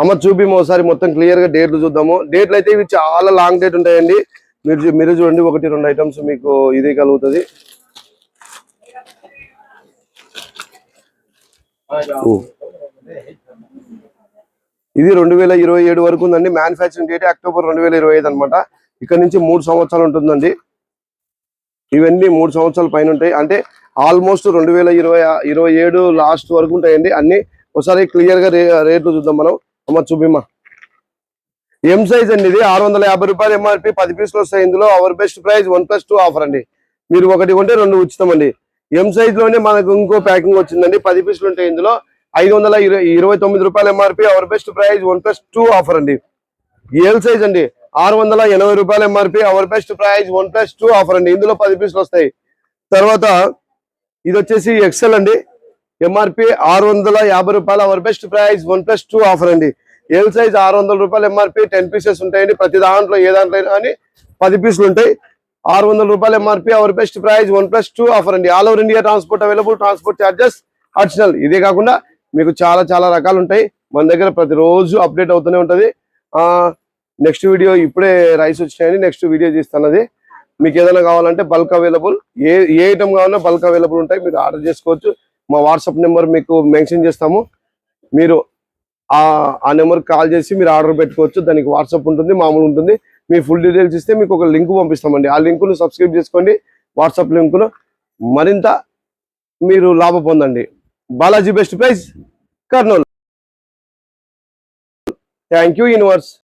అమ్మ చూపిమో ఒకసారి మొత్తం క్లియర్ గా డేట్లు చూద్దాము. డేట్లు అయితే ఇవి చాలా లాంగ్ డేట్ ఉంటాయండి. మీరు చూడండి, 1-2 ఐటమ్స్ మీకు ఇది కలుగుతుంది. ఇది 2027 వరకు ఉందండి. మ్యానుఫ్యాక్చరింగ్ డేట్ అక్టోబర్ 2025 అనమాట. ఇక్కడ నుంచి 3 సంవత్సరాలు ఉంటుందండి. ఇవన్నీ 3 సంవత్సరాల పైన ఉంటాయి. అంటే ఆల్మోస్ట్ 2027 లాస్ట్ వరకు ఉంటాయండి అన్ని. ఒకసారి క్లియర్ గా రేట్లు చూద్దాం మనం. అమ్మ చూపిమ్మా. ఎం సైజ్ అండి ఇది. 650 రూపాయలు ఎంఆర్పి. 10 పీసులు వస్తాయి ఇందులో. అవర్ బెస్ట్ ప్రైస్ 1+2 ఆఫర్ అండి. మీరు ఒకటి కొంటే 2 ఉచితం అండి. ఎం సైజ్ లోనే మనకు ఇంకో ప్యాకింగ్ వచ్చిందండి. 10 పీసులు ఉంటాయి ఇందులో. 529 రూపాయలు MRP. Our best price 1+2 offer అండి. ఎల్ సైజ్ అండి. 680 రూపాయలు MRP. Our best price 1+2 offer అండి. ఇందులో 10 పీసులు వస్తాయి. తర్వాత ఇది వచ్చేసి ఎక్సెల్ అండి. ఎంఆర్పి 650 రూపాయలు. అవర్ బెస్ట్ ప్రైస్ 1+2 ఆఫర్ అండి. ఎల్ సైజ్ 600 రూపాయలు ఎంఆర్పి. 10 పీసెస్ ఉంటాయండి. ప్రతి దాంట్లో ఏ దాంట్లో కానీ 10 పీసులు ఉంటాయి. 600 రూపాయలు MRP. Our best price 1+2 offer అండి. All over India transport available. Transport charges additional. ఇదే కాకుండా మీకు చాలా రకాలు ఉంటాయి మన దగ్గర. ప్రతిరోజు అప్డేట్ అవుతూనే ఉంటది. నెక్స్ట్ వీడియో ఇప్పుడే రైస్ వచ్చినాయని నెక్స్ట్ వీడియో తీస్తున్నది. మీకు ఏదైనా కావాలంటే బల్క్ అవైలబుల్. ఏ ఐటమ్ కావాలన్నా బల్క్ అవైలబుల్ ఉంటాయి. మీరు ఆర్డర్ చేసుకోవచ్చు. మా వాట్సాప్ నెంబర్ మీకు మెన్షన్ చేస్తాము. మీరు ఆ నెంబర్కి కాల్ చేసి మీరు ఆర్డర్ పెట్టుకోవచ్చు. దానికి వాట్సాప్ ఉంటుంది, మామూలు ఉంటుంది. మీ ఫుల్ డీటెయిల్స్ ఇస్తే మీకు ఒక లింక్ పంపిస్తామండి. ఆ లింకును సబ్స్క్రైబ్ చేసుకోండి. వాట్సాప్ లింకును మరింత మీరు లాభం పొందండి. Balaji best price, Kurnool. Thank you universe.